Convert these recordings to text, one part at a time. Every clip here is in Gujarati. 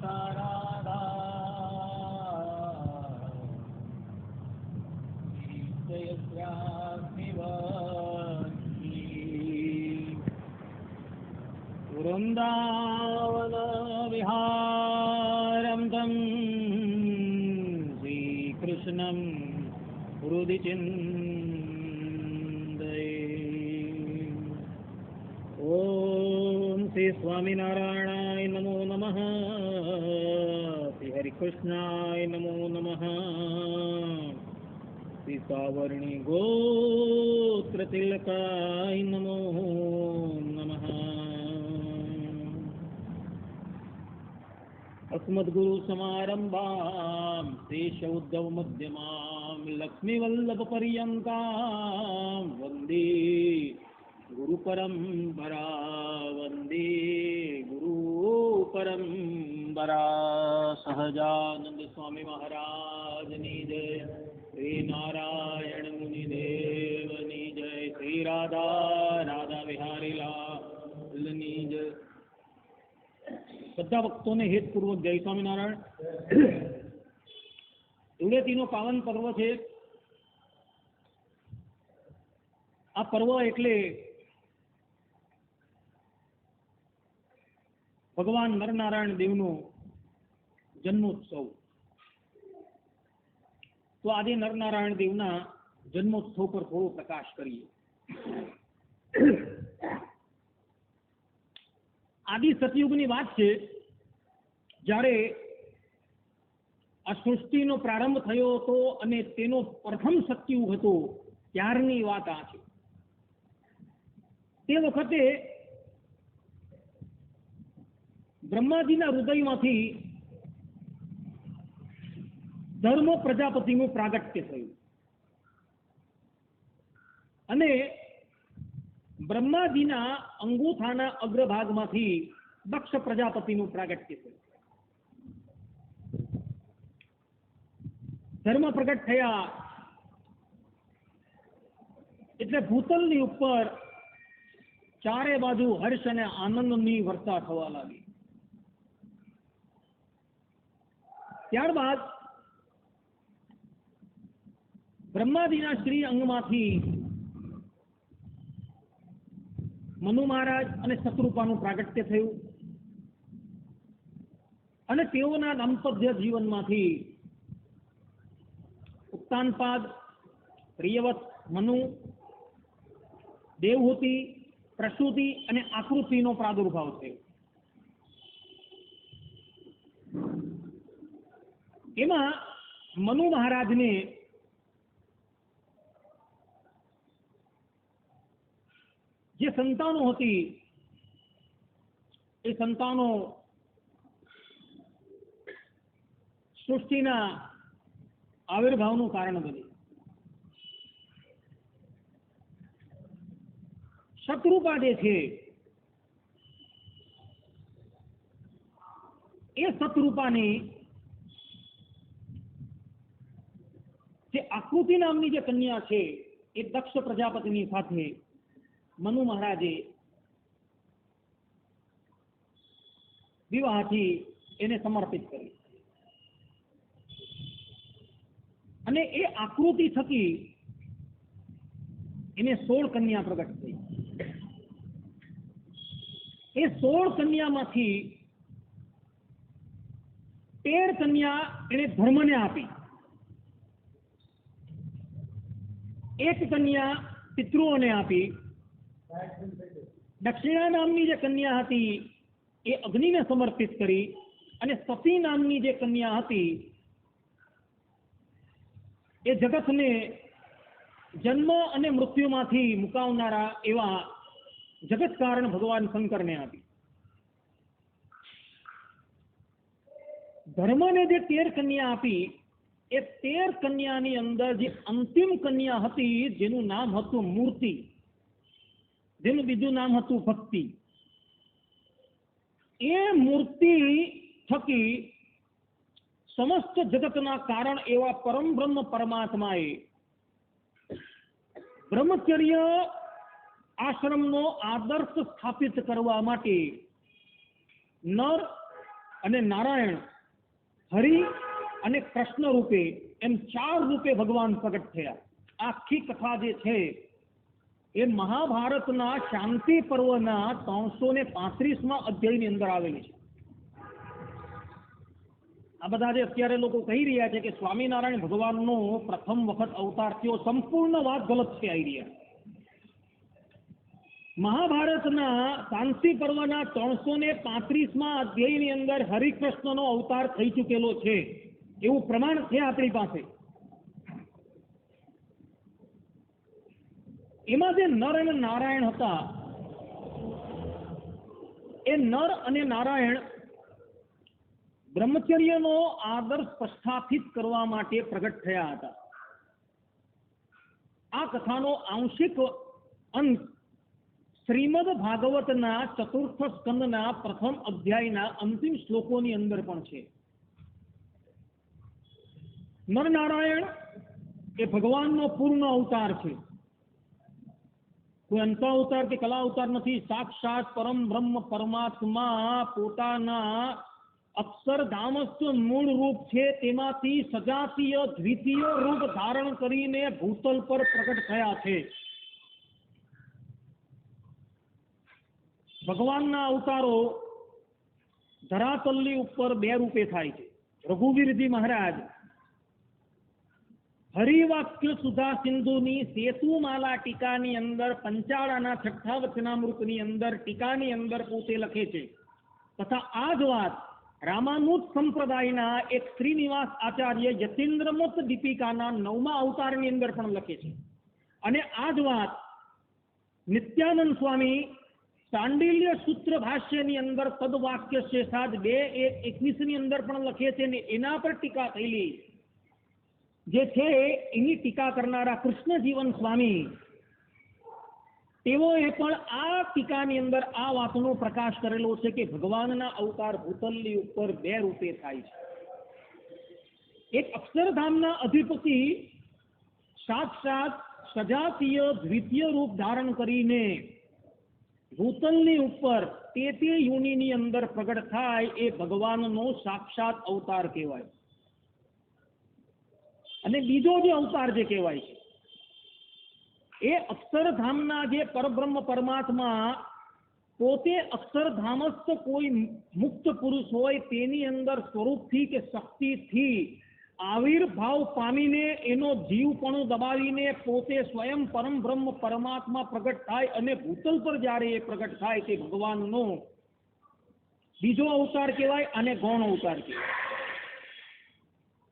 राधा वृंदावन विहारं तं श्रीकृष्णं हृदि चिन्तये। ओम श्री स्वामीनारायणाय नमो नमः। श्री हरिकृष्णाय नमो नमः। श्री सावर्णी गोत्र तिलकाय नमो नमः। अस्मद्गुरु समारंभां शेष उद्धव मध्यमां लक्ष्मीवल्लभ पर्यन्तां वन्दे गुरु परंपरा। वन्दे गुरु परंपरा। सहजानंद स्वामी महाराज नी जय। श्री नारायण मुनि देव नी जय। श्री राधा राधा बिहारी लाल नी जय। બધા ભક્તોને હેતપૂર્વક જય સ્વામિનારાયણ। ધૂળેટીનો પાવન પર્વ છે। આ પર્વ એટલે ભગવાન નરનારાયણ દેવનો જન્મોત્સવ। તો આજે નરનારાયણ દેવના જન્મોત્સવ પર થોડો પ્રકાશ કરીએ। આદિ સતયુગની વાત છે, જ્યારે આ સૃષ્ટિનો પ્રારંભ થયો હતો અને તેનો પ્રથમ સતયુગ હતો, ત્યારની વાત આ છે। તે વખતે બ્રહ્માજીના હૃદયમાંથી ધર્મ પ્રજાપતિનું પ્રાગટ્ય થયું અને બ્રહ્માજીના અંગૂઠાના અગ્રભાગમાંથી દક્ષ પ્રજાપતિનું પ્રાગટ્ય થયું। ધર્મ પ્રગટ થયા એટલે ભૂતલની ઉપર ચારે બાજુ હર્ષ અને આનંદની વર્ષા થવા લાગી। ત્યારબાદ બ્રહ્માજીના શ્રી અંગમાંથી મનુ મહારાજ અને શત્રુપાનું પ્રાગટ્ય થયું અને તેઓના દાંપત્ય જીવનમાંથી ઉત્તાનપાદ, પ્રિયવત, મનુ, દેવહૂતિ, પ્રસૂતિ અને આકૃતિનો પ્રાદુર્ભાવ થયો। એમાં મનુ મહારાજને જે સંતાનો હતી એ સંતાનો સૃષ્ટિના આવિર્ભાવનું કારણ બની। શત્રુપા જે છે એ શત્રુપાને જે આકૃતિ નામની જે કન્યા છે એ દક્ષ પ્રજાપતિની સાથે મનુ મહારાજે વિવાહથી એને સમર્પિત કરી અને એ આકૃતિ થકી એને 16 કન્યા પ્રગટ થઈ। એ 16 કન્યામાંથી 13 કન્યા એને ધર્મને આપી, 1 કન્યા પિતૃઓને આપી, દક્ષિણા નામની જે કન્યા હતી એ અગ્નિને સમર્પિત કરી અને સતી નામની જે કન્યા હતી એ જગતને જન્મ અને મૃત્યુમાંથી મુકાવનારા એવા જગત કારણ ભગવાન શંકરને આપી। ધર્મને જે 13 કન્યા આપી એ 13 કન્યાની અંદર જે અંતિમ કન્યા હતી જેનું નામ હતું મૂર્તિ, જેનું બીજું નામ હતું ભક્તિ, એ મૂર્તિ થકી સમસ્ત જગતના કારણ એવા પરમ બ્રહ્મ પરમાત્માએ બ્રહ્મચર્ય આશ્રમનો આદર્શ સ્થાપિત કરવા માટે નર અને નારાયણ, હરિ અને કૃષ્ણ રૂપે એમ 4 રૂપે ભગવાન પ્રગટ થયા. આખી કથા જે છે એ મહાભારતના શાંતિ પર્વના 335માં અધ્યાયની અંદર આવેલી છે. આ બધા જે અત્યારે લોકો કહી રહ્યા છે કે સ્વામિનારાયણ ભગવાનનો પ્રથમ વખત અવતાર થયો, સંપૂર્ણ વાત ગલત છે. આવી રહ્યા મહાભારતના શાંતિ પર્વના 335માં અધ્યાયની અંદર હરિકૃષ્ણનો અવતાર થઈ ચૂકેલો છે એવું પ્રમાણ છે આપણી પાસે. એમાં જે નર અને નારાયણ હતા, એ નર અને નારાયણ બ્રહ્મચર્યનો આદર્શ પ્રસ્થાપિત કરવા માટે પ્રગટ થયા હતા. આ કથાનો આંશિક અંત શ્રીમદ ભાગવતના 4th સ્કંદના પ્રથમ અધ્યાયના અંતિમ શ્લોકોની અંદર પણ છે. નરનારાયણ એ ભગવાનનો પૂર્ણ અવતાર છે. કોઈ અંત અવતાર કે કલા અવતાર નથી. સાક્ષાત પરમ બ્રહ્મ પરમાત્મા પોતાના અક્ષરધામસ્થ મૂળ રૂપ છે તેમાંથી સજાતીય દ્વિતીય રૂપ ધારણ કરીને ભૂતલ પર પ્રગટ થયા છે. ભગવાનના અવતારો ધરાતલની ઉપર 2 રૂપે થાય છે. રઘુવીરજી મહારાજ હરિવાક્ય સુધા સિંધુની સેતુમાલા ટીકાની અંદર પંચાળાના 6થા વચનામૃતની અંદર ટીકાની અંદર પોતે લખે છે. તથા આ જ વાત રામાનુજ સંપ્રદાયના એક શ્રીનિવાસ આચાર્ય યતીન્દ્રમત દીપિકાના 9મા અવતારની અંદર પણ લખે છે. અને આ જ વાત નિત્યાનંદ સ્વામી સાંડિલ્ય સૂત્ર ભાષ્યની અંદર તદવાક્ય શેષાદ 2:21 અંદર પણ લખે છે. ને એના પર ટીકા થયેલી જે છે એની ટીકા કરનારા કૃષ્ણજીવન સ્વામી તેઓએ પણ આ ટીકાની અંદર આ વાતનો પ્રકાશ કરેલો છે કે ભગવાનના અવતાર ભૂતલની ઉપર 2 રૂપે થાય છે. એક અક્ષરધામના અધિપતિ સાક્ષાત સજાતીય દ્વિતીય રૂપ ધારણ કરીને ભૂતલની ઉપર તે યોનિની અંદર પ્રગટ થાય એ ભગવાનનો સાક્ષાત અવતાર કહેવાય. અને બીજો જે અવતાર જે કહેવાય છે એ અક્ષરધામના જે પરબ્રહ્મ પરમાત્મા પોતે અક્ષરધામસ્થ કોઈ મુક્ત પુરુષ હોય તેની અંદર સ્વરૂપથી કે શક્તિથી આવિર્ભાવ પામીને એનો જીવપણું દબાવીને પોતે સ્વયં પરમ બ્રહ્મ પરમાત્મા પ્રગટ થાય અને ભૂતલ પર જ્યારે એ પ્રગટ થાય તે ભગવાનનો બીજો અવતાર કહેવાય અને ગૌણ અવતાર કહેવાય.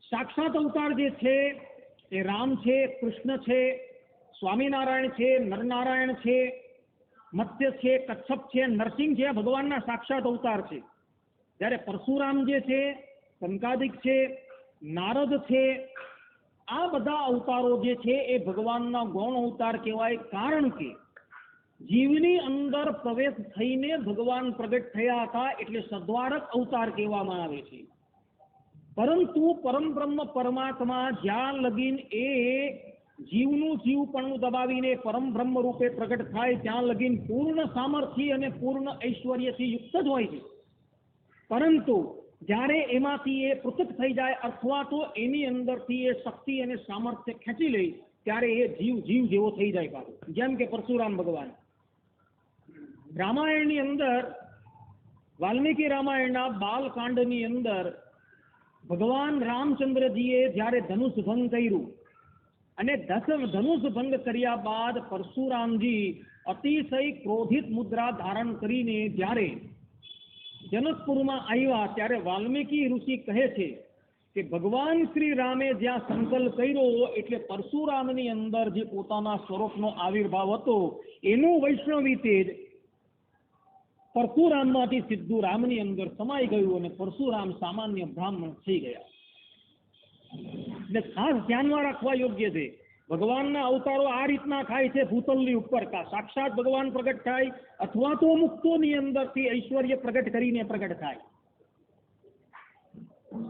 સાક્ષાત અવતાર જે છે એ રામ છે, કૃષ્ણ છે, સ્વામિનારાયણ છે, નરનારાયણ છે, મત્સ્ય છે, કચ્છપ છે, નરસિંહ છે, ભગવાનના સાક્ષાત અવતાર છે. જ્યારે પરશુરામ જે છે, સંકાદિક છે, નારદ છે, આ બધા અવતારો જે છે એ ભગવાનના ગૌણ અવતાર કહેવાય. કારણ કે જીવની અંદર પ્રવેશ થઈને ભગવાન પ્રગટ થયા હતા એટલે સદ્વારક અવતાર કહેવામાં આવે છે. પરંતુ પરમ બ્રહ્મ પરમાત્મા જ્યાં લગીન એ જીવનું જીવપણું દબાવીને પરમ બ્રહ્મ રૂપે પ્રગટ થાય ત્યાં લગીન પૂર્ણ સામર્થ્ય અને પૂર્ણ ઐશ્વર્યથી યુક્ત જ હોય છે. પરંતુ જ્યારે એમાંથી એ પૃથક થઈ જાય અથવા તો એની અંદરથી એ શક્તિ અને સામર્થ્ય ખેંચી લે ત્યારે એ જીવ જેવો થઈ જાય પાછો. જેમ કે પરશુરામ ભગવાન રામાયણની અંદર વાલ્મીકી રામાયણના બાલકાંડની અંદર ભગવાન રામચંદ્રજીએ જ્યારે ધનુષ ભંગ કર્યું અને ધનુષ ભંગ કર્યા બાદ પરશુરામજી અતિશય ક્રોધિત મુદ્રા ધારણ કરીને જ્યારે જનકપુરમાં આવ્યા ત્યારે વાલ્મીકી ઋષિ કહે છે કે ભગવાન શ્રી રામે જ્યાં સંકલ્પ કર્યો એટલે પરશુરામની અંદર જે પોતાના સ્વરૂપનો આવિર્ભાવ હતો એનું વૈષ્ણવી તેજ પરશુરામમાંથી સીધું રામની અંદર સમાઈ ગયું અને પરશુરામ સામાન્ય બ્રાહ્મણ થઈ ગયા. એટલે ખાસ ધ્યાનમાં રાખવા યોગ્ય છે ભગવાનના અવતારો આ રીતના થાય છે ભૂતલની ઉપર કા સાક્ષાત ભગવાન પ્રગટ થાય અથવા તો મુક્તોની અંદરથી ઐશ્વર્ય પ્રગટ કરીને પ્રગટ થાય.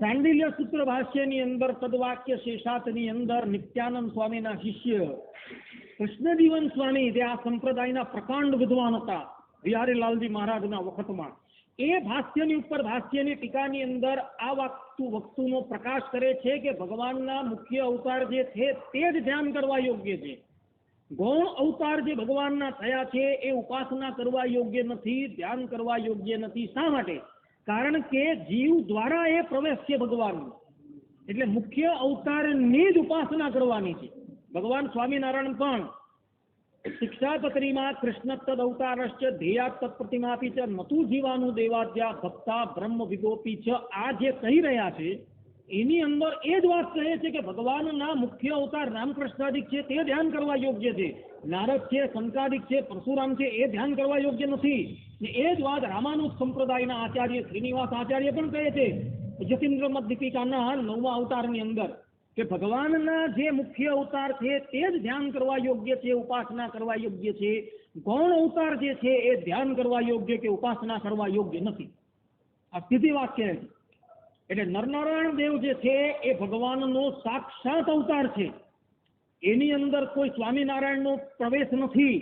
સાંડિલ્ય સૂત્ર ભાષ્યની અંદર તદવાક્ય શેષાતની અંદર નિત્યાનંદ સ્વામીના શિષ્ય કૃષ્ણજીવન સ્વામી જે આ સંપ્રદાયના પ્રકાંડ વિદ્વાન હતા બિહારીલાલજી મહારાજના વખતમાં એ ભાષ્યની ઉપર ભાષ્યની ટીકાની અંદર આ વસ્તુનો પ્રકાશ કરે છે કે ભગવાનના મુખ્ય અવતાર જે છે તે જ ધ્યાન કરવા યોગ્ય છે. ગૌણ અવતાર જે ભગવાનના થયા છે એ ઉપાસના કરવા યોગ્ય નથી, ધ્યાન કરવા યોગ્ય નથી. શા માટે? કારણ કે જીવ દ્વારા એ પ્રવેશ છે ભગવાનનો. એટલે મુખ્ય અવતારની જ ઉપાસના કરવાની છે. ભગવાન સ્વામિનારાયણ પણ શિક્ષાપત્રીમાં કૃષ્ણ તદ અવતારશ્ચ ધ્યેયા તત્પ્રતિમાપી ચ નતુ જીવાનું દેવાદ્યા ભક્તા બ્રહ્મ વિદોપી ચ આ જે કહી રહ્યા છે એની અંદર એ જ વાત કહે છે કે ભગવાનના મુખ્ય અવતાર રામકૃષ્ણાદિક છે તે ધ્યાન કરવા યોગ્ય છે. નારદ છે, શંકાદિક છે, પરશુરામ છે એ ધ્યાન કરવા યોગ્ય નથી. ને એ જ વાત રામાનુજ સંપ્રદાયના આચાર્ય શ્રીનિવાસ આચાર્ય પણ કહે છે જતીન્દ્ર મત દીપિકાના 9મા અવતારની અંદર કે ભગવાનના જે મુખ્ય અવતાર છે તે જ ધ્યાન કરવા યોગ્ય છે, ઉપાસના કરવા યોગ્ય છે. ગૌણ અવતાર જે છે એ ધ્યાન કરવા યોગ્ય કે ઉપાસના કરવા યોગ્ય નથી. આ સ્થિતિ વાક્ય છે. એટલે નરનારાયણ દેવ જે છે એ ભગવાનનો સાક્ષાત અવતાર છે. એની અંદર કોઈ સ્વામિનારાયણનો પ્રવેશ નથી.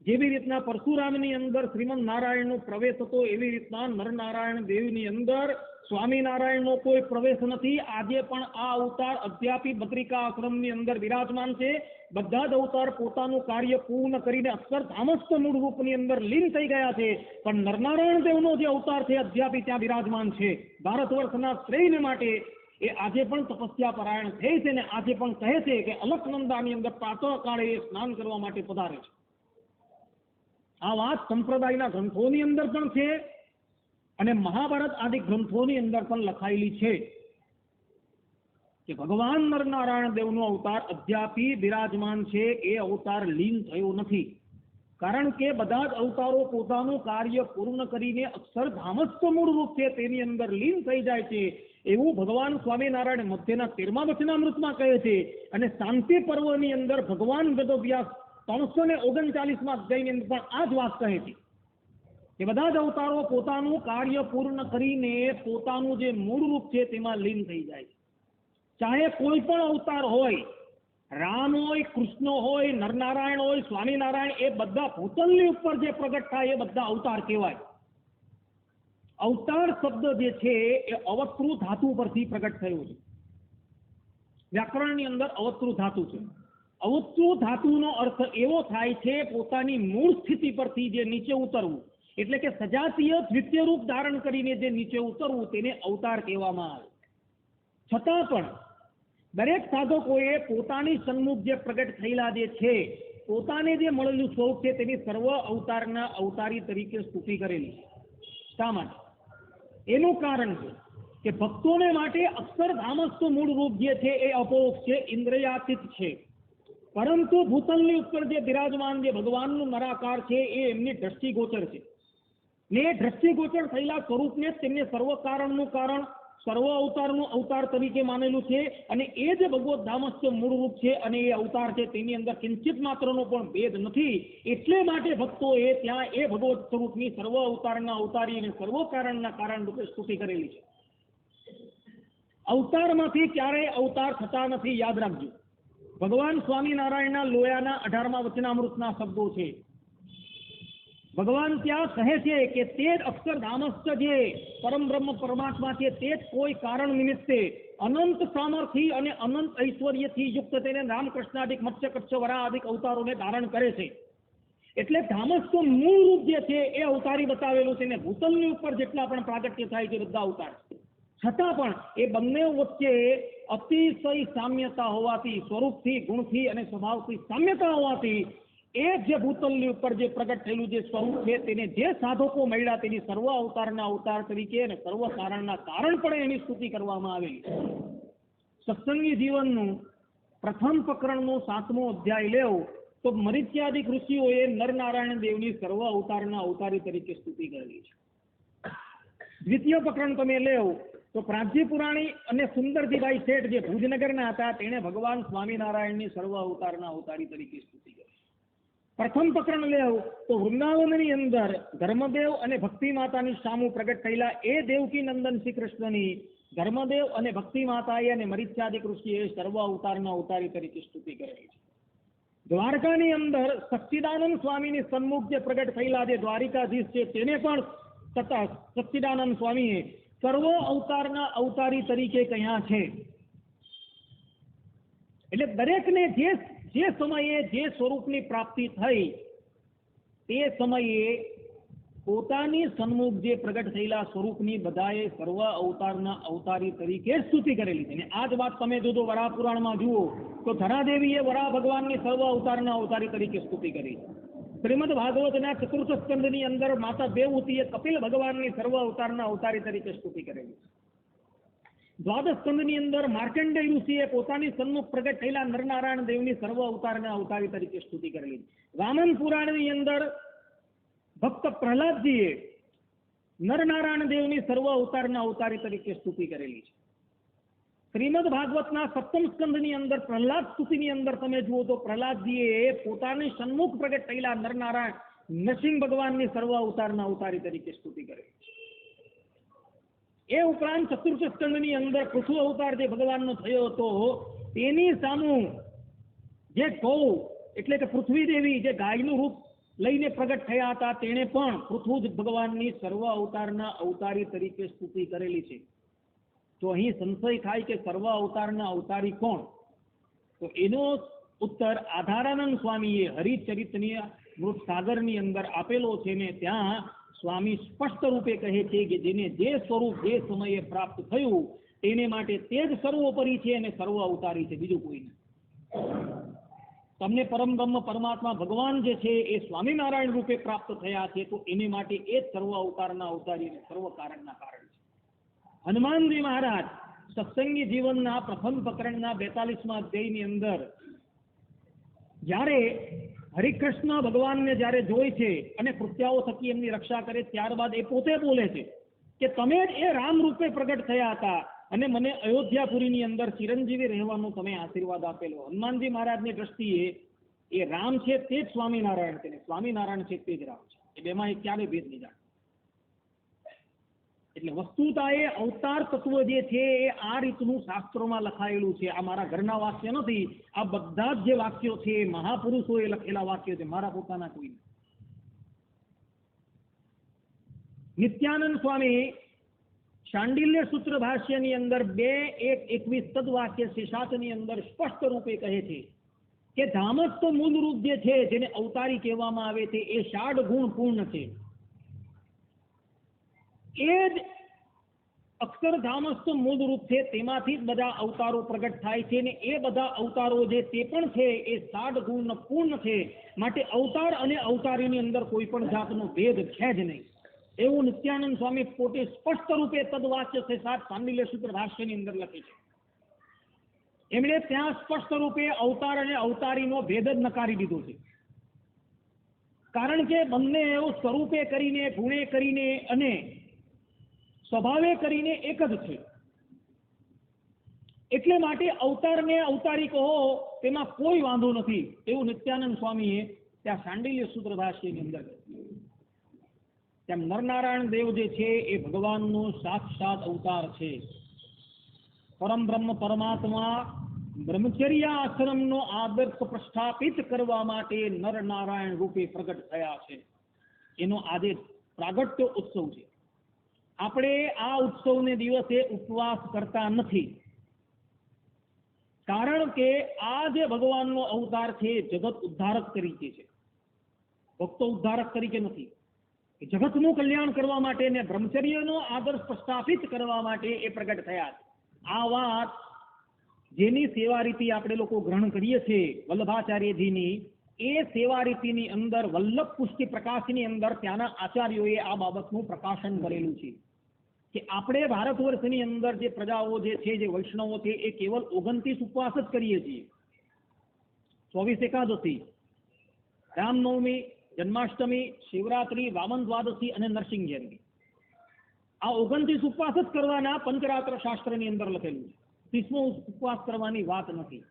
જેવી રીતના પરશુરામની અંદર શ્રીમદ નારાયણનો પ્રવેશ હતો એવી રીતના નરનારાયણ દેવની અંદર સ્વામિનારાયણનો કોઈ પ્રવેશ નથી. આજે પણ આ અવતાર અધ્યાપી બદ્રિકા આશ્રમની અંદર વિરાજમાન છે. બધા જ અવતાર પોતાનું કાર્ય પૂર્ણ કરીને અક્ષરધામસ્થ મૂળ રૂપની અંદર લીન થઈ ગયા છે. પણ નરનારાયણ દેવનો જે અવતાર છે અધ્યાપી ત્યાં વિરાજમાન છે. ભારત વર્ષના શ્રેયને માટે એ આજે પણ તપસ્યા પરાયણ થઈ છે ને આજે પણ કહે છે કે અલકનંદાની અંદર પ્રાતઃ કાળે એ સ્નાન કરવા માટે પધારે છે. આ વાત સંપ્રદાયના ગ્રંથોની અંદર પણ છે અને મહાભારત આદિ ગ્રંથોની અંદર પણ લખાયેલી છે કે ભગવાન નરનારાયણ દેવનો અવતાર અધ્યાપી બિરાજમાન છે. એ અવતાર લીન થયો નથી. કારણ કે બધા જ અવતારો પોતાનું કાર્ય પૂર્ણ કરીને અક્ષરધામસ્થ મૂળ રૂપ છે તેની અંદર લીન થઈ જાય છે. એવું ભગવાન સ્વામિનારાયણ મધ્યના 13મા વચનામૃતમાં કહે છે. અને શાંતિ પર્વની અંદર ભગવાન વેદવ્યાસ 339મા અધ્યાયની અંદર પણ આ જ વાત કહે છે કે બધા જ અવતારો પોતાનું કાર્ય પૂર્ણ કરીને પોતાનું જે મૂળ રૂપ છે તેમાં લીન થઈ જાય છે. ચાહે કોઈ પણ અવતાર હોય, રામ હોય, કૃષ્ણ હોય, નરનારાયણ હોય, સ્વામિનારાયણ, એ બધા ભૂતલની ઉપર જે પ્રગટ થાય એ બધા અવતાર કહેવાય. અવતાર શબ્દ જે છે એ અવતૃ ધાતુ પરથી પ્રગટ થયું છે. વ્યાકરણની અંદર અવતૃ ધાતુ છે. અવતૃ ધાતુનો અર્થ એવો થાય છે પોતાની મૂળ સ્થિતિ પરથી જે નીચે ઉતરવું. એટલે કે સજાતીય દ્વિતીય રૂપ ધારણ કરીને જે નીચે ઉતરવું તેને અવતાર કહેવામાં આવે. છતાં પણ દરેક સાધકોએ પોતાની સન્મુખ જે પ્રગટ થયેલા જે છે પોતાને જે મળેલું સ્વરૂપ છે તેની સર્વ અવતારના અવતારી તરીકે સ્તુતિ કરેલી છે. શા માટે? એનું કારણ છે કે ભક્તોને માટે અક્ષરધામસ્થ મૂળ રૂપ જે છે એ અપરોક્ષ છે, ઇન્દ્રિયાતીત છે. પરંતુ ભૂતલની ઉપર જે બિરાજમાન જે ભગવાનનું નરાકાર છે એ એમની દ્રષ્ટિગોચર છે. ને દ્રષ્ટિગોચર થયેલા સ્વરૂપને તેમને સર્વ કારણનું કારણ, સર્વ અવતારનું અવતાર તરીકે માનેલું છે. અને એ જ ભગવત ધામસ્થ મૂળ રૂપ છે અને એ અવતાર છે તેની અંદર કિંચિત માત્રનો પણ ભેદ નથી. એટલે માટે ભક્તોએ ત્યાં એ ભગવત સ્વરૂપની સર્વ અવતારના અવતારી અને સર્વ કારણના કારણ રૂપે સ્તુતિ કરેલી છે. અવતારમાંથી ક્યારેય અવતાર થતા નથી, યાદ રાખજો. ભગવાન સ્વામિનારાયણના લોયાના 18મા વચનામૃતના શબ્દો છે. ભગવાન ત્યાં કહે છે કે તે જ અક્ષરધામસ્થ જે પરમ બ્રહ્મ પરમાત્મા છે તે જ કોઈ કારણ નિમિત્તે અનંત સામર્થ્ય અને અનંત ઐશ્વર્યથી યુક્ત તેને રામકૃષ્ણાદિક મત્સ્ય કચ્છ વરાહાદિક અવતારોને ધારણ કરે છે. એટલે ધામસ્થ મૂળ રૂપ જે છે એ અવતારી બતાવેલું છે. ને ભૂતલની ઉપર જેટલા પણ પ્રાગટ્ય થાય છે બધા અવતાર. છતાં પણ એ બંને વચ્ચે અતિશય સામ્યતા હોવાથી, સ્વરૂપથી, ગુણથી અને સ્વભાવથી સામ્યતા હોવાથી એ જે ભૂતલની ઉપર જે પ્રગટ થયેલું જે સ્વરૂપ છે તેને જે સાધકો મળ્યા તેની સર્વ અવતારના અવતાર તરીકે અને સર્વ કારણના કારણ પણ એની સ્તુતિ કરવામાં આવેલી. સત્સંગી જીવનનું પ્રથમ પ્રકરણનો 7મો અધ્યાય લેવો તો મરીચ્યાદિક ઋષિઓએ નરનારાયણ દેવની સર્વ અવતારના અવતારી તરીકે સ્તુતિ કરેલી છે. દ્વિતીય પ્રકરણ તમે લેવો તો પ્રાચી પુરાણી અને સુંદરજીભાઈ શેઠ જે ભુજનગરના હતા તેણે ભગવાન સ્વામિનારાયણની સર્વ અવતારના અવતારી તરીકે સ્તુતિ કરી. પ્રથમ પ્રકરણ લેવું તો વૃંદાવનની અંદર ધર્મદેવ અને ભક્તિ માતાની સામુ પ્રગટ થયેલા એ દેવકી નંદન શ્રી કૃષ્ણની ધર્મદેવ અને ભક્તિ માતાએ અને મરીચ્યાદિક ઋષિએ સર્વ અવતારના અવતારી તરીકે સ્તુતિ કરેલી છે. દ્વારકાની અંદર સચ્ચિદાનંદ સ્વામીની સન્મુખ જે પ્રગટ થયેલા જે દ્વારિકાધીશ છે તેને પણ તથા સચ્ચિદાનંદ સ્વામીએ સર્વ અવતારના અવતારી તરીકે કહ્યા છે. એટલે દરેકને જે સમયે જે સ્વરૂપની પ્રાપ્તિ થઈ તે સમયે પોતાની સન્મુખ જે પ્રગટ થયેલા સ્વરૂપની બધાએ સર્વ અવતારના અવતારી તરીકે સ્તુતિ કરેલી છે. અને આ જ વાત તમે જો વરાહ પુરાણમાં જુઓ તો ધરાદેવીએ વરાહ ભગવાનની સર્વ અવતારના અવતારી તરીકે સ્તુતિ કરી. શ્રીમદ ભાગવતના ચતુર્થ સ્કંદની અંદર માતા દેવહૂતિએ કપિલ ભગવાનની સર્વ અવતારના અવતારી તરીકે સ્તુતિ કરેલી. દ્વાદશ સ્કંદની અંદર માર્કંડેય ઋષિએ પોતાની સન્મુખ પ્રગટ થયેલા નરનારાયણ દેવની સર્વ અવતારના અવતારી તરીકે સ્તુતિ કરેલી. વામન પુરાણની અંદર ભક્ત પ્રહલાદજીએ નરનારાયણ દેવની સર્વ અવતારના અવતારી તરીકે સ્તુતિ કરેલી છે. શ્રીમદ ભાગવતના સપ્તમ સ્કંદની અંદર પ્રહલાદ સ્તુતિની અંદર તમે જુઓ તો પ્રહલાદજીએ પોતાની સન્મુખ પ્રગટ થયેલા નરનારાયણ નરસિંહ ભગવાનની સર્વ અવતારના અવતારી તરીકે સ્તુતિ કરેલી છે. એ ઉપરાંત ચતુર્થ સ્કંદની અંદર પૃથુ અવતાર જે ભગવાનનો થયો હતો તેની સામું જે ગૌ એટલે કે પૃથ્વી દેવી જે ગાયનું રૂપ લઈને પ્રગટ થયા હતા તેણે પણ પૃથુ ભગવાનની સર્વ અવતારના અવતારી તરીકે સ્તુતિ કરેલી છે. તો અહીં સંશય થાય કે સર્વ અવતારના અવતારી કોણ? તો એનો ઉત્તર આધારાનંદ સ્વામીએ હરિચરિતની મૃત સાગરની અંદર આપેલો છે ને ત્યાં સ્વામી સ્પષ્ટ રૂપે કહે છે કે જેને જે સ્વરૂપ જે સમયે પ્રાપ્ત થયું તેને માટે તે જ સર્વોપરી છે અને સર્વ અવતારી છે, બીજું કોઈ નહીં. તમને પરમ બ્રહ્મ પરમાત્મા ભગવાન જે છે એ સ્વામિનારાયણ રૂપે પ્રાપ્ત થયા છે તો એને માટે એ જ સર્વ અવતારના અવતારી અને સર્વ કારણના કારણ છે. હનુમાનજી મહારાજ સત્સંગી જીવનના પ્રથમ પ્રકરણના 42મા અધ્યાયની અંદર જ્યારે હરિકૃષ્ણ ભગવાનને જ્યારે જોઈ છે અને કૃત્યાઓ થકી એમની રક્ષા કરે ત્યારબાદ એ પોતે બોલે છે કે તમે જ એ રામ રૂપે પ્રગટ થયા હતા અને મને અયોધ્યાપુરીની અંદર ચિરંજીવી રહેવાનો તમે આશીર્વાદ આપેલો. હનુમાનજી મહારાજની દ્રષ્ટિએ એ રામ છે તે જ સ્વામિનારાયણ છે, સ્વામિનારાયણ છે તે જ રામ છે. એ બેમાં એ ક્યારે ભેદ નહીં જાણે. એટલે વસ્તુતા એ અવતાર તત્વ જે છે એ આ રીતનું શાસ્ત્રોમાં લખાયેલું છે. આ મારા ઘરના વાક્ય નથી, આ બધા જ જે વાક્યો છે એ મહાપુરુષોએ લખેલા વાક્યો છે, મારા પોતાના કોઈ નહીં. નિત્યાનંદ સ્વામી શાંડિલ્ય સૂત્ર ભાષ્યની અંદર 2:1-21 તદવાક્ય શેષાતની અંદર સ્પષ્ટ રૂપે કહે છે કે ધામસ્થ મૂળ રૂપ જે છે જેને અવતારી કહેવામાં આવે છે એ 6 ગુણ પૂર્ણ છે. એ જ અક્ષરધામસ્થ મૂળ રૂપ છે, તેમાંથી જ બધા અવતારો પ્રગટ થાય છે ને એ બધા અવતારો જે તે પણ છે એ 6 ગુણ પૂર્ણ છે. માટે અવતાર અને અવતારીની અંદર કોઈ પણ જાતનો ભેદ છે જ નહીં એવું નિત્યાનંદ સ્વામી પોતે સ્પષ્ટ રૂપે તદવાચ્ય છે શાંડિલ્ય સૂત્ર ભાષ્યની અંદર લખે છે. એમણે ત્યાં સ્પષ્ટ રૂપે અવતાર અને અવતારીનો ભેદ જ નકારી દીધો છે. કારણ કે બંને એવું સ્વરૂપે કરીને, ગુણે કરીને અને સ્વભાવે કરીને એક જ છે. એટલે માટે અવતારને અવતારી કહો તેમાં કોઈ વાંધો નથી એવું નિત્યાનંદ સ્વામીએ ત્યાં શાંડિલ્ય સૂત્ર ભાષ્યની અંદર તેમ નરનારાયણ દેવ જે છે એ ભગવાનનો સાક્ષાત અવતાર છે. પરમ બ્રહ્મ પરમાત્મા બ્રહ્મચર્ય આશ્રમનો આદર્શ પ્રસ્થાપિત કરવા માટે નરનારાયણ રૂપે પ્રગટ થયા છે. એનો આજે પ્રાગટ્ય ઉત્સવ છે. આપણે આ ઉત્સવને દિવસે ઉપવાસ કરતા નથી, કારણ કે આ જે ભગવાનનો અવતાર છે જગત ઉદ્ધારક તરીકે છે, ભક્તો ઉદ્ધારક તરીકે નથી. જગતનું કલ્યાણ કરવા માટે ને બ્રહ્મચર્યનો આદર્શ પ્રસ્થાપિત કરવા માટે એ પ્રગટ થયા છે. આ વાત જેની સેવા રીતિ આપણે લોકો ગ્રહણ કરીએ છીએ વલ્લભાચાર્યજીની, એ સેવા રીતિની અંદર વલ્લભ પુષ્ટિ પ્રકાશની અંદર ત્યાંના આચાર્યોએ આ બાબતનું પ્રકાશન કરેલું છે કે આપણે ભારત વર્ષની અંદર જે પ્રજાઓ જે છે, જે વૈષ્ણવો છે, એ કેવલ 29 ઉપવાસ જ કરીએ છીએ. 24 એકાદશી, રામનવમી, જન્માષ્ટમી, શિવરાત્રી, વામન દ્વાદશી અને નરસિંહ જયંતિ, આ 29 ઉપવાસ જ કરવાના પંચરાત્ર શાસ્ત્રની અંદર લખેલું છે. 30મો ઉપવાસ કરવાની વાત નથી.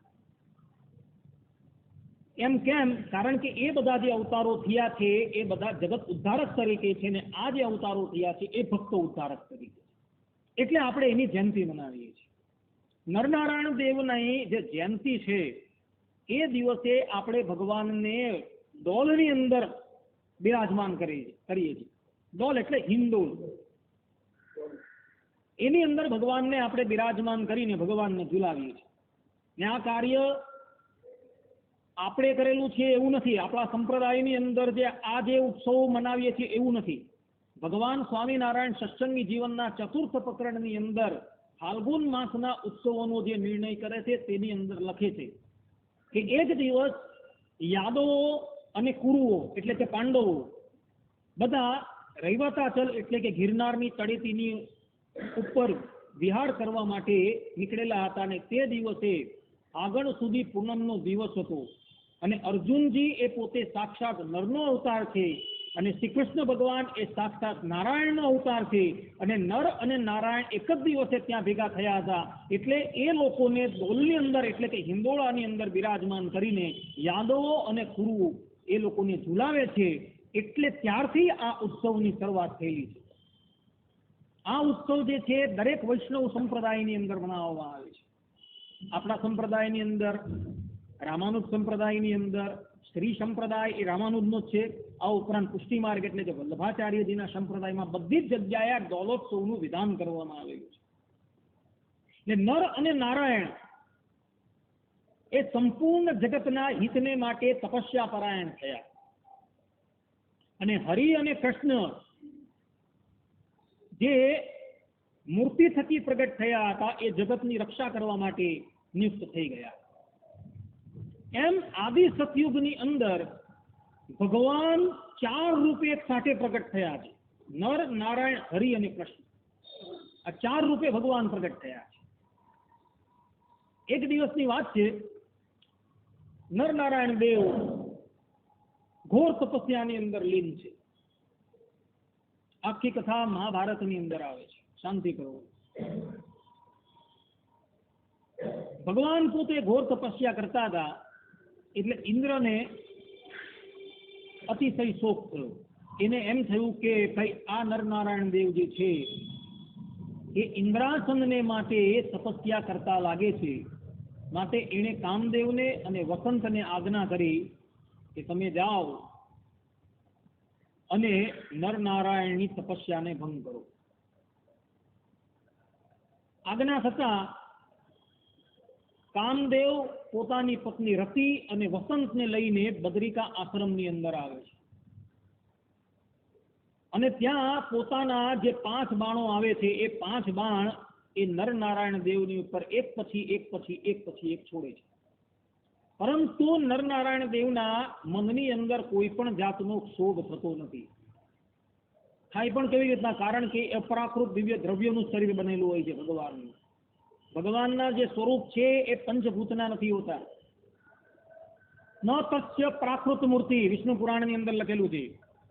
એમ કેમ? કારણ કે એ બધા જે અવતારો થયા છે એ બધા જગત ઉદ્ધારક તરીકે છે ને આ જે અવતારો થયા છે એ ભક્તો ઉદ્ધારક તરીકે, એટલે આપણે એની જયંતિ મનાવીએ છીએ. નરનારાયણ દેવની જે જયંતિ છે એ દિવસે આપણે ભગવાનને ડોલની અંદર બિરાજમાન કરીએ છીએ. ડોલ એટલે હિંડોળ, એની અંદર ભગવાનને આપણે બિરાજમાન કરીને ભગવાનને ઝુલાવીએ છીએ. ને આ કાર્ય આપણે કરેલું છે એવું નથી. આપણા સંપ્રદાયની અંદર જે આ જે ઉત્સવો મનાવીએ છીએ એવું નથી. ભગવાન સ્વામિનારાયણ સત્સંગી જીવનના ચતુર્થ પ્રકરણની અંદર ફાલ્ગુન માસના ઉત્સવોનો જે નિર્ણય કરે છે તેની અંદર લખે છે કે એક દિવસ યાદવો અને કુરુઓ એટલે કે પાંડવો બધા રૈવતાચલ એટલે કે ગિરનારની તળેટીની ઉપર વિહાર કરવા માટે નીકળેલા હતા. અને તે દિવસે આગળ સુધી પૂનમનો દિવસ હતો અને અર્જુનજી એ પોતે સાક્ષાત નરનો અવતાર છે અને શ્રી કૃષ્ણ ભગવાન એ સાક્ષાત નારાયણનો અવતાર છે અને નર અને નારાયણ એક જ દિવસે ત્યાં ભેગા થયા હતા. એટલે એ લોકોને ડોલની અંદર એટલે કે હિંડોળાની અંદર બિરાજમાન કરીને યાદવો અને કુરુઓ એ લોકોને ઝુલાવે છે. એટલે ત્યારથી આ ઉત્સવની શરૂઆત થયેલી છે. આ ઉત્સવ જે છે દરેક વૈષ્ણવ સંપ્રદાયની અંદર મનાવવામાં આવે છે. આપણા સંપ્રદાયની અંદર, રામાનુજ સંપ્રદાયની અંદર, શ્રી સંપ્રદાય એ રામાનુજનો જ છે. આ ઉપરાંત પુષ્ટિ માર્ગ એટલે કે વલ્લભાચાર્યજીના સંપ્રદાયમાં બધી જ જગ્યાએ આ ડોલોત્સવનું વિધાન કરવામાં આવેલું છે. ને નર અને નારાયણ એ સંપૂર્ણ જગતના હિતને માટે તપસ્યા પરાયણ થયા અને હરિ અને કૃષ્ણ જે મૂર્તિ થકી પ્રગટ થયા હતા એ જગતની રક્ષા કરવા માટે નિયુક્ત થઈ ગયા. એમ આદિ સતયુગની અંદર ભગવાન 4 રૂપે એક સાથે પ્રગટ થયા છે. નર, નારાયણ, હરિ અને કૃષ્ણ, આ 4 રૂપે ભગવાન પ્રગટ થયા છે. એક દિવસની વાત છે, નર નારાયણ દેવ ઘોર તપસ્યાની અંદર લીન છે. આખી કથા મહાભારતની અંદર આવે છે. શાંતિ કરો. ભગવાન પોતે ઘોર તપસ્યા કરતા હતા એટલે ઇન્દ્રને અતિશય શોક થયો. એને એમ થયું કે ભાઈ આ નરનારાયણ દેવ જે છે એ ઇન્દ્રાસનને માટે તપસ્યા કરતા લાગે છે. માટે એણે કામદેવને અને વસંતને આજ્ઞા કરી કે તમે જાઓ અને નરનારાયણની તપસ્યાને ભંગ કરો. આજ્ઞા થતા કામદેવ પોતાની પત્ની રતિ અને વસંતને લઈને બદ્રિકા આશ્રમની અંદર આવે છે અને ત્યાં પોતાના જે 5 બાણો આવે છે એ 5 બાણ એ નરનારાયણ દેવની ઉપર એક પછી એક છોડે છે. પરંતુ નરનારાયણ દેવના મનની અંદર કોઈ પણ જાતનો ક્ષોભ થતો નથી. થાય પણ કેવી રીતના? કારણ કે અપરાકૃત દિવ્ય દ્રવ્યોનું શરીર બનેલું હોય છે ભગવાનનું. ભગવાનના જે સ્વરૂપ છે એ પંચભૂતના નથી હોતા. ન તસ્ય પ્રાકૃત મૂર્તિ વિષ્ણુ પુરાણની અંદર લખેલું છે.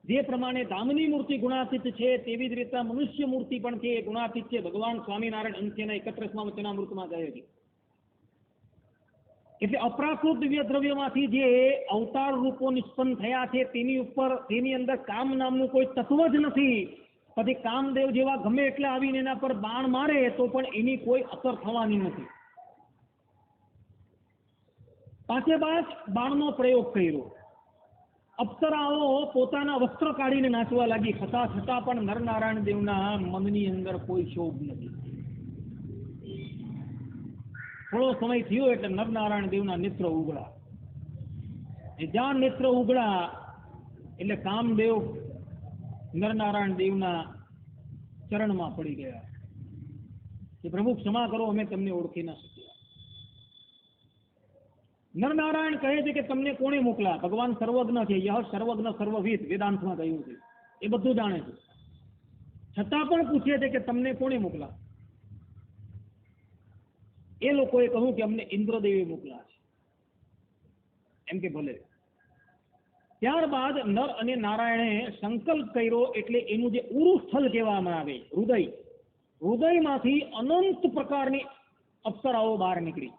જે પ્રમાણે ધામની મૂર્તિ ગુણાતીત છે તેવી જ રીતે મનુષ્ય મૂર્તિ પણ છે એ ગુણાતીત છે. ભગવાન સ્વામિનારાયણ અંત્યના 31મા વચનામૃતમાં કહે છે. એટલે અપ્રાકૃત દિવ્ય દ્રવ્યમાંથી જે અવતાર રૂપો નિષ્પન્ન થયા છે તેની અંદર કામ નામનું કોઈ તત્વ જ નથી. પછી કામદેવ જેવા ગમે એટલે આવીને એના પર બાણ મારે તો પણ એની કોઈ અસર થવાની નથી. 5 બાણનો પ્રયોગ કર્યો. અપ્સરાઓ પોતાના વસ્ત્ર કાઢીને નાચવા લાગી. છતાં પણ નરનારાયણ દેવના મનની અંદર કોઈ શોભ નથી. થોડો સમય થયો એટલે નરનારાયણ દેવના નેત્ર ઉગડા. જ્યાં નેત્ર ઉગડા એટલે કામદેવ નરનારાયણ દેવના ચરણમાં પડી ગયા કે પ્રભુ ક્ષમા કરો, અમે તમને ઓળખી ના શક્યા. નરનારાયણ કહે છે કે તમને કોણે મોકલા? ભગવાન સર્વજ્ઞ છે. યહ સર્વજ્ઞ સર્વવિદ વેદાંતમાં કહ્યું છે. એ બધું જાણે છે. છતાં પણ પૂછે છે કે તમને કોણે મોકલા? એ લોકોએ કહ્યું કે અમને ઇન્દ્રદેવે મોકલા છે. એમ કે ભલે. ત્યારબાદ નર અને નારાયણે સંકલ્પ કર્યો. એટલે એનું જે ઉરુ સ્થળ કહેવામાં આવે, હૃદયમાંથી અનંત પ્રકારની અપ્સરાઓ બહાર નીકળી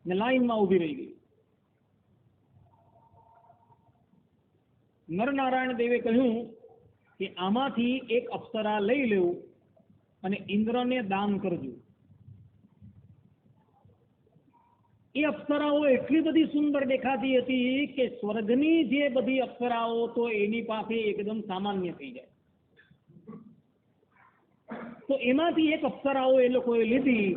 ને લાઈનમાં ઉભી રહી ગઈ. નરનારાયણ દેવે કહ્યું કે આમાંથી એક અપ્સરા લઈ લેવું અને ઇન્દ્રને દાન કરજો. એ અપ્સરાઓ એટલી બધી સુંદર દેખાતી હતી કે સ્વર્ગની જે બધી અપ્સરાઓ તો એની પાસે એકદમ સામાન્ય થઈ જાય. તો એમાંથી એક અપ્સરાઓ એ લોકોએ લીધી,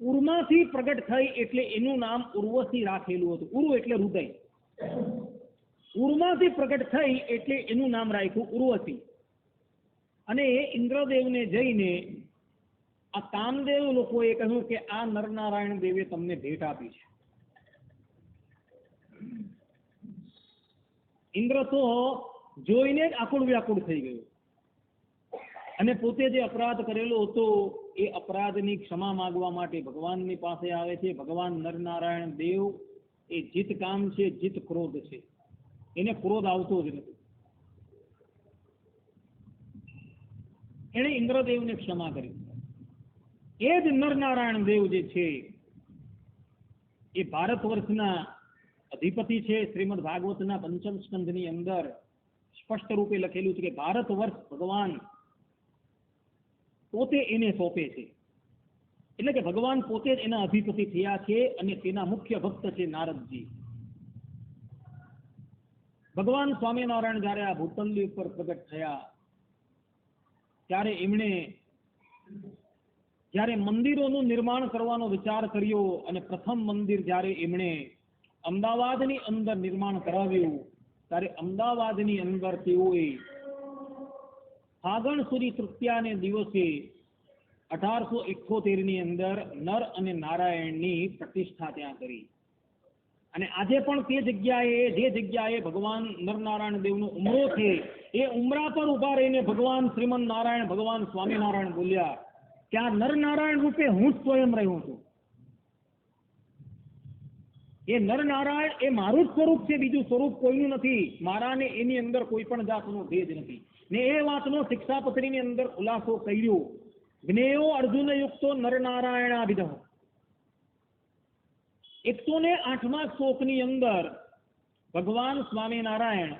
ઉર્માંથી પ્રગટ થઈ એટલે એનું નામ ઉર્વશી રાખેલું હતું. ઉર્વ એટલે હૃદય. ઉર્માંથી પ્રગટ થઈ એટલે એનું નામ રાખ્યું ઉર્વશી. અને ઇન્દ્રદેવને જઈને આ કામદેવ લોકોએ કહ્યું કે આ નરનારાયણ દેવે તમને ભેટ આપી છે. ઇન્દ્ર તો જોઈને જ આકુળ વ્યાકુળ થઈ ગયું અને પોતે જે અપરાધ કરેલો હતો એ અપરાધની ક્ષમા માંગવા માટે ભગવાનની પાસે આવે છે. ભગવાન નરનારાયણ દેવ એ જીત કામ છે, જીત ક્રોધ છે, એને ક્રોધ આવતો જ નથી. એને ઇન્દ્રદેવને ક્ષમા કરી. એ જ નરનારાયણ દેવ જે છે એ ભારત વર્ષના અધિપતિ છે. શ્રીમદ ભાગવતના પંચમ સ્કંધની અંદર સ્પષ્ટ રૂપે લખેલું છે કે ભારત વર્ષ ભગવાન પોતે એને સોંપે છે. એટલે કે ભગવાન પોતે જ એના અધિપતિ થયા છે અને તેના મુખ્ય ભક્ત છે નારદજી. ભગવાન સ્વામિનારાયણ જયારે આ ભૂતલની ઉપર પ્રગટ થયા ત્યારે એમણે જ્યારે મંદિરોનું નિર્માણ કરવાનો વિચાર કર્યો અને પ્રથમ મંદિર જ્યારે એમણે અમદાવાદની અંદર નિર્માણ કરાવ્યું ત્યારે અમદાવાદની અંદર તેઓએ ફાગણ સુદી તૃતીયાને દિવસે 1878 ની અંદર નર અને નારાયણની પ્રતિષ્ઠા ત્યાં કરી. અને આજે પણ તે જગ્યાએ જે જગ્યાએ ભગવાન નરનારાયણ દેવનો ઉમરો છે એ ઉમરા પર ઉભા રહીને ભગવાન શ્રીમદ નારાયણ ભગવાન સ્વામિનારાયણ બોલ્યા કે આ નરનારાયણ રૂપે હું જ સ્વયં રહ્યો છું. એ નરનારાયણ એ મારું જ સ્વરૂપ છે, બીજું સ્વરૂપ કોઈનું નથી. મારા ને એની અંદર કોઈ પણ જાતનો ભેદ નથી. ને એ વાતનો શિક્ષાપત્રીની અંદર ખુલાસો કર્યો. જ્ઞેયો અર્જુન યુક્તો નરનારાયણાભિધ. 108મા શ્લોકની અંદર ભગવાન સ્વામિનારાયણ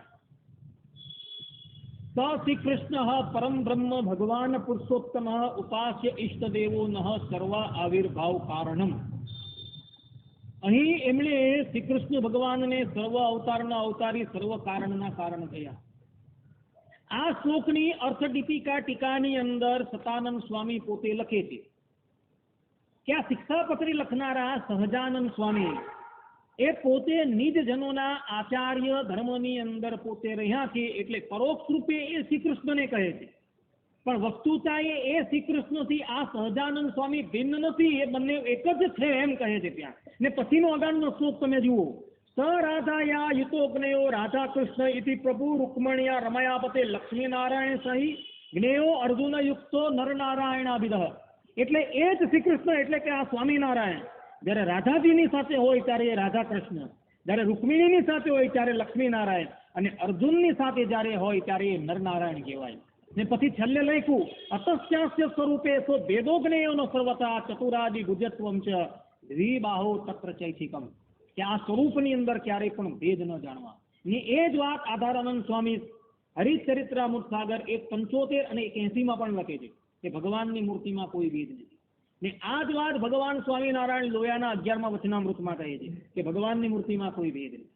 શ્રી કૃષ્ણ પરમ બ્રહ્મ ભગવાન પુરુષોત્તમ ઉપાસ્ય ઇષ્ટદેવો નઃ સર્વ આવિર્ભાવ કારણમ. અહીં એમણે શ્રી કૃષ્ણ ભગવાનને સર્વ અવતારના અવતારી સર્વ કારણના કારણ થયા. આ શ્લોકની અર્થ દીપિકા ટીકાની અંદર સતાનંદ સ્વામી પોતે લખે છે કે આ શિક્ષાપત્રી લખનારા સહજાનંદ સ્વામી એ પોતે નિજ જનોના આચાર્ય ધર્મની અંદર પોતે રહ્યા છે એટલે પરોક્ષ રૂપે એ શ્રી કૃષ્ણને કહે છે. પણ વસ્તુતા એ શ્રી કૃષ્ણથી આ સહજાનંદ સ્વામી ભિન્ન નથી, એ બંને એક જ છે એમ કહે છે ત્યાં. ને પછીનો અગાડનો શ્લોક તમે જુઓ. સ રાધાયા યુતોગ્નયો રાધા કૃષ્ણ ઇતિ પ્રભુ રૂકમણિયા રમયાપતે લક્ષ્મીનારાયણ સહી જ્ઞેયો અર્જુન યુક્તો નરનારાયણાભિધ. એટલે એ જ શ્રી કૃષ્ણ એટલે કે આ સ્વામિનારાયણ જયારે રાધાજીની સાથે હોય ત્યારે એ રાધા કૃષ્ણ, જયારે રૂકમિણીની સાથે હોય ત્યારે લક્ષ્મીનારાયણ, અને અર્જુનની સાથે જયારે હોય ત્યારે એ નરનારાયણ કહેવાય. ને પછી છેલ્લે લખ્યું અતસ્યાસ્ય સ્વરૂપે સો ભેદોગ્નેયોનો સર્વતા ચતુરાદિ ગુજત્વમ ચ દ્વિબાહો તત્ર ચૈથિકમ. કે આ સ્વરૂપની અંદર ક્યારેય પણ ભેદ ન જાણવા. ને એ જ વાત આધારાનંદ સ્વામી હરિચરિત્રામૃત સાગર 175 અને 180 પણ લખે છે કે ભગવાનની મૂર્તિમાં કોઈ ભેદ નથી. ને આ જ વાત ભગવાન સ્વામિનારાયણ લોયાના 11મા વચનામૃતમાં કહે છે કે ભગવાનની મૂર્તિમાં કોઈ ભેદ નથી.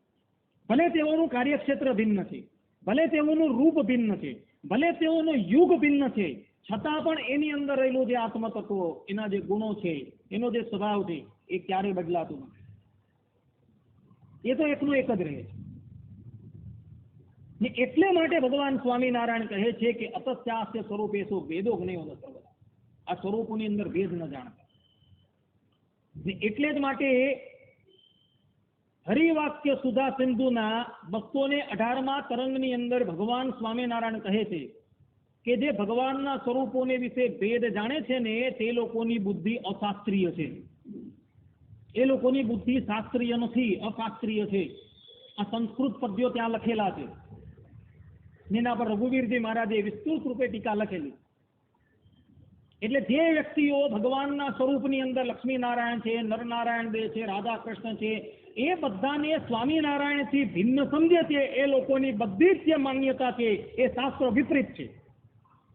ભલે તેઓનું કાર્યક્ષેત્ર ભિન્ન છે, ભલે તેઓનું રૂપ ભિન્ન છે, ભલે તેઓનો યુગ ભિન્ન છે, છતાં પણ એની અંદર રહેલું જે આત્મતત્વો, એના જે ગુણો છે, એનો જે સ્વભાવ છે એ ક્યારેય બદલાતું નથી. એ તો એકનો એક જ રહે છે. ને એટલે માટે ભગવાન સ્વામિનારાયણ કહે છે કે અતસ્યાસ્ય સ્વરૂપે સો ભેદો જ્ઞેયો ન સર્વદા. આ સ્વરૂપની અંદર ભેદ ન જાણતા. ને એટલે જ માટે હરિવાક્ય સુધા સિંધુના 218મા તરંગની અંદર ભગવાન સ્વામિનારાયણ કહે છે કે જે ભગવાનના સ્વરૂપોને વિશે ભેદ જાણે છે ને તે લોકોની બુદ્ધિ અશાસ્ત્રીય છે. એ લોકોની બુદ્ધિ શાસ્ત્રીય નથી, અશાસ્ત્રીય છે. આ સંસ્કૃત પદ્યો ત્યાં લખેલા છે. એના પર રઘુવીરજી મહારાજે વિસ્તૃત રૂપે ટીકા લખેલી. એટલે જે વ્યક્તિઓ ભગવાનના સ્વરૂપની અંદર લક્ષ્મીનારાયણ છે, નરનારાયણ દેવ છે, રાધા કૃષ્ણ છે, એ બધાને સ્વામિનારાયણથી ભિન્ન સમજે છે, એ લોકોની બધી જ જે માન્યતા છે એ શાસ્ત્ર વિપરીત છે.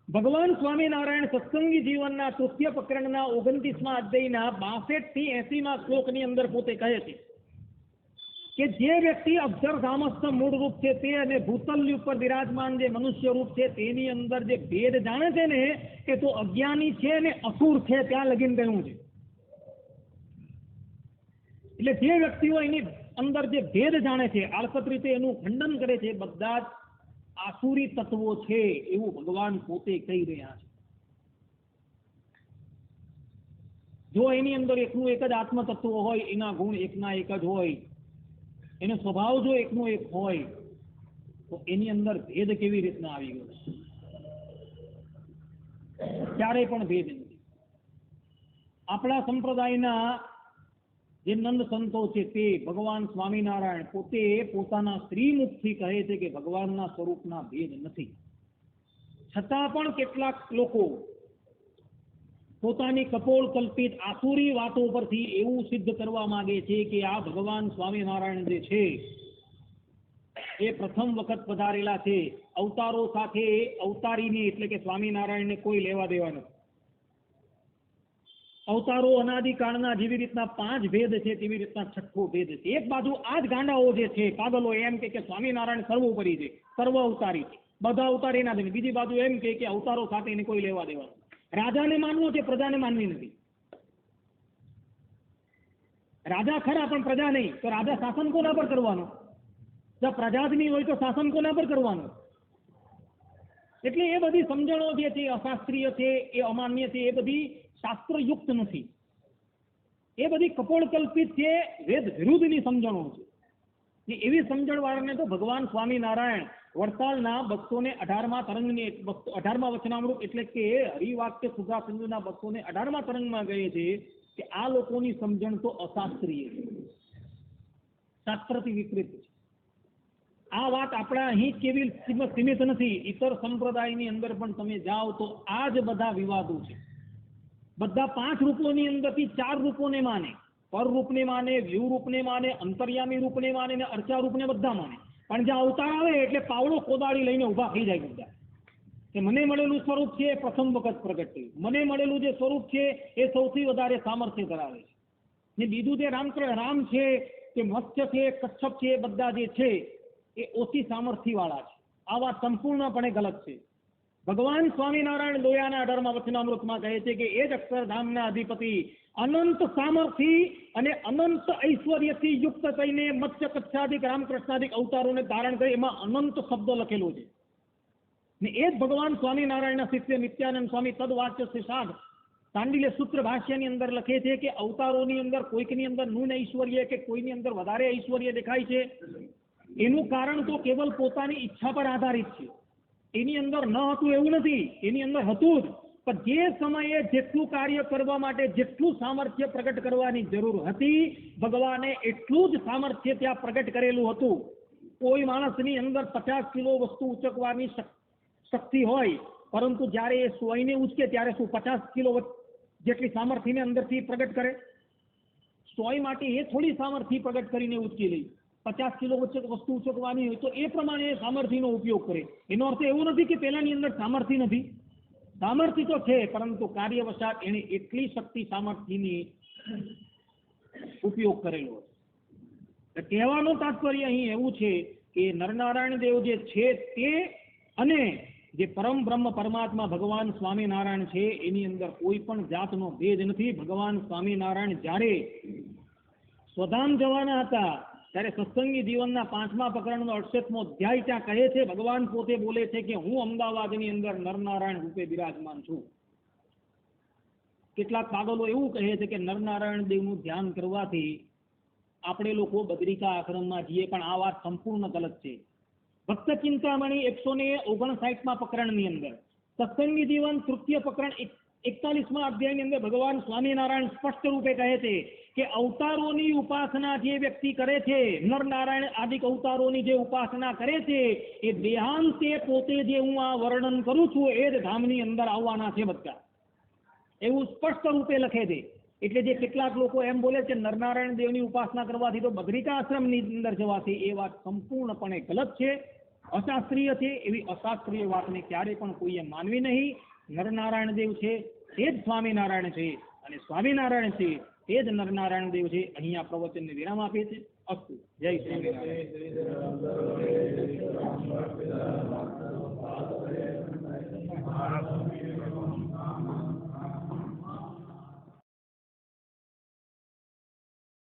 ભગવાન સ્વામિનારાયણ સત્સંગી જીવનના તૃતીય પ્રકરણના 29મા અધ્યાયના 62 થી 80મા શ્લોકની અંદર પોતે કહે છે કે જે વ્યક્તિ અક્ષરધામસ્થ મૂળ રૂપ છે તે અને ભૂતલ ઉપર બિરાજમાન જે મનુષ્ય રૂપ છે તેની અંદર જે ભેદ જાણે છે ને એ તો અજ્ઞાની છે ને અસુર છે, ત્યાં લગીન કહ્યું છે. એટલે જે વ્યક્તિઓ એની અંદર જે ભેદ જાણે છે, આળસત રીતે એનું ખંડન કરે છે, બધા જ આસુરી તત્વો છે એવું ભગવાન પોતે કહી રહ્યા છે. જો એની અંદર એકનું એક જ આત્મ તત્વ હોય, એના ગુણ એકના એક જ હોય, એનો સ્વભાવ જો એકનો એક હોય, તો એની અંદર ભેદ કેવી રીતના આવી ગયો? ક્યારેય પણ ભેદ નથી. આપણા સંપ્રદાયના જે નંદ સંતો છે તે ભગવાન સ્વામિનારાયણ પોતે પોતાના શ્રીમુખથી કહે છે કે ભગવાનના સ્વરૂપના ભેદ નથી. છતાં પણ કેટલાક લોકો પોતાની કપોળ કલ્પિત આસુરી વાતો પરથી એવું સિદ્ધ કરવા માંગે છે કે આ ભગવાન સ્વામિનારાયણ જે છે એ પ્રથમ વખત પધારેલા છે. અવતારો સાથે અવતારીને એટલે કે સ્વામિનારાયણને કોઈ લેવા દેવા નથી. અવતારો અનાદિકાળના જેવી રીતના 5 ભેદ છે તેવી રીતના 6થો ભેદ છે. એક બાજુ આ જ ગાંડાઓ જે છે પાગલો એમ કે સ્વામિનારાયણ સર્વોપરી છે, સર્વ અવતારી છે, બધા અવતારી ના છે. બીજી બાજુ એમ કે અવતારો સાથે એને કોઈ લેવા દેવા નથી. રાજાને માનવું છે, પ્રજાને માનવી નથી. રાજા ખરા પણ પ્રજા નહીં, તો રાજા શાસન કોના પર કરવાનો? જો પ્રજા જ નહીં હોય તો શાસન કોના પર કરવાનું? એટલે એ બધી સમજણો જે છે અશાસ્ત્રીય છે, એ અમાન્ય છે, એ બધી શાસ્ત્રયુક્ત નથી. એ બધી કપોળકલ્પિત છે, વેદ વિરુદ્ધની સમજણો છે. એવી સમજણ વાળાને તો ભગવાન સ્વામિનારાયણ વડતાલના 218મા તરંગની 18મા વચનામૃત એટલે કે હરિવાક્ય સુધા સિંધુના 218મા તરંગમાં કહે છે કે આ લોકોની સમજણ તો અશાસ્ત્રીય છે, શાસ્ત્રથી વિપરીત છે. આ વાત આપણા અહીં કેવી સીમિત નથી, ઇતર સંપ્રદાયની અંદર પણ તમે જાઓ તો આ જ બધા વિવાદો છે. બધા 5 રૂપોની અંદરથી 4 રૂપોને માને, પર રૂપને માને, વ્યૂ રૂપને માને, અંતર્યામી રૂપને માને અને અર્ચા રૂપને બધા માને. પણ જ્યાં અવતાર આવે એટલે પાવડો કોદાળી લઈને ઉભા થઈ જાય બધા કે મને મળેલું સ્વરૂપ છે એ પ્રથમ વખત પ્રગટ થયું, મને મળેલું જે સ્વરૂપ છે એ સૌથી વધારે સામર્થ્ય ધરાવે છે. ને બીજું જે રામ છે કે મત્સ્ય છે, કચ્છપ છે, એ બધા જે છે એ ઓછી સામર્થ્ય વાળા છે. આ વાત સંપૂર્ણપણે ગલત છે. ભગવાન સ્વામિનારાયણ લોયાના 18મા વચનામૃતમાં કહે છે કે એ જ અક્ષરધામના અધિપતિ અનંત સામર્થ્ય અને અનંત ઐશ્વર્યથી યુક્ત થઈને મત્સ્ય કચ્છાદિક રામકૃષ્ણાદિક અવતારોને ધારણ કરી, એમાં અનંત શબ્દ લખેલો છે. ને એ જ ભગવાન સ્વામિનારાયણના શિષ્ય નિત્યાનંદ સ્વામી તદવાચ્ય શ્રીસાદ તાંડિલ્ય સૂત્ર ભાષ્યની અંદર લખે છે કે અવતારોની અંદર કોઈકની અંદર ન્યૂન ઐશ્વર્ય કે કોઈની અંદર વધારે ઐશ્વર્ય દેખાય છે. એનું કારણ તો કેવલ પોતાની ઈચ્છા પર આધારિત છે. એની અંદર ન હતું એવું નથી, એની અંદર હતું જ. પણ જે સમયે જેટલું કાર્ય કરવા માટે જેટલું સામર્થ્ય પ્રગટ કરવાની જરૂર હતી, ભગવાને એટલું જ સામર્થ્ય ત્યાં પ્રગટ કરેલું હતું. કોઈ માણસની અંદર 50 કિલો વસ્તુ ઉચકવાની શક્તિ હોય, પરંતુ જ્યારે એ 100ને ઉચકે ત્યારે શું 50 કિલો જેટલી સામર્થ્યને અંદરથી પ્રગટ કરે? 100 માટે એ થોડી સામર્થ્ય પ્રગટ કરીને ઉચકી લે. 50 કિલો વસ્તુ ઉચકવાની હોય તો એ પ્રમાણે સામર્થ્યનો ઉપયોગ કરે. એનો અર્થ એવો નથી કે પેલાની અંદર સામર્થ્ય નથી, સામર્થ્ય તો છે, પરંતુ કાર્યવશાત એને એટલી શક્તિ સામર્થ્યની ઉપયોગ કરેલો છે. કહેવાનું તાત્પર્ય અહીં એવું છે કે નરનારાયણ દેવ જે છે તે અને જે પરમ બ્રહ્મ પરમાત્મા ભગવાન સ્વામિનારાયણ છે એની અંદર કોઈ પણ જાતનો ભેદ નથી. ભગવાન સ્વામિનારાયણ જ્યારે સ્વધામ જવાના હતા ત્યારે સત્સંગી જીવનના 5મા પ્રકરણનો 68મો અધ્યાય ત્યાં કહે છે, ભગવાન પોતે બોલે છે કે હું અમદાવાદની અંદર નરનારાયણ રૂપે બિરાજમાન છું. કેટલાક પાગલો એવું કહે છે કે નરનારાયણ દેવનું ધ્યાન કરવાથી આપણે લોકો બદ્રિકા આશ્રમમાં જઈએ, પણ આ વાત સંપૂર્ણ ગલત છે. ભક્ત ચિંતામણી 159મા પ્રકરણની અંદર સત્સંગી જીવન તૃતીય પ્રકરણ 41મા અધ્યાયની અંદર ભગવાન સ્વામિનારાયણ સ્પષ્ટ રૂપે કહે છે કે અવતારોની ઉપાસના જે વ્યક્તિ કરે છે, નરનારાયણ આદિક અવતારોની જે ઉપાસના કરે છે, એ દેહાંતે પોતે જે હું આ વર્ણન કરું છું એ જ ધામની અંદર આવવાના છે બધા, એવું સ્પષ્ટ રૂપે લખે છે. એટલે જે કેટલાક લોકો એમ બોલે છે નરનારાયણ દેવની ઉપાસના કરવાથી તો બદ્રિકા આશ્રમની અંદર જવાથી, એ વાત સંપૂર્ણપણે ગલત છે, અશાસ્ત્રીય છે. એવી અશાસ્ત્રીય વાતને ક્યારે પણ કોઈએ માનવી નહીં. નરનારાયણ દેવ છે તે જ સ્વામિનારાયણ છે, અને સ્વામિનારાયણ છે તે જ નરનારાયણ દેવ છે. અહીંયા પ્રવચનને વિરામ આપે છે. અસ્તુ. જય સ્વામિનારાયણ.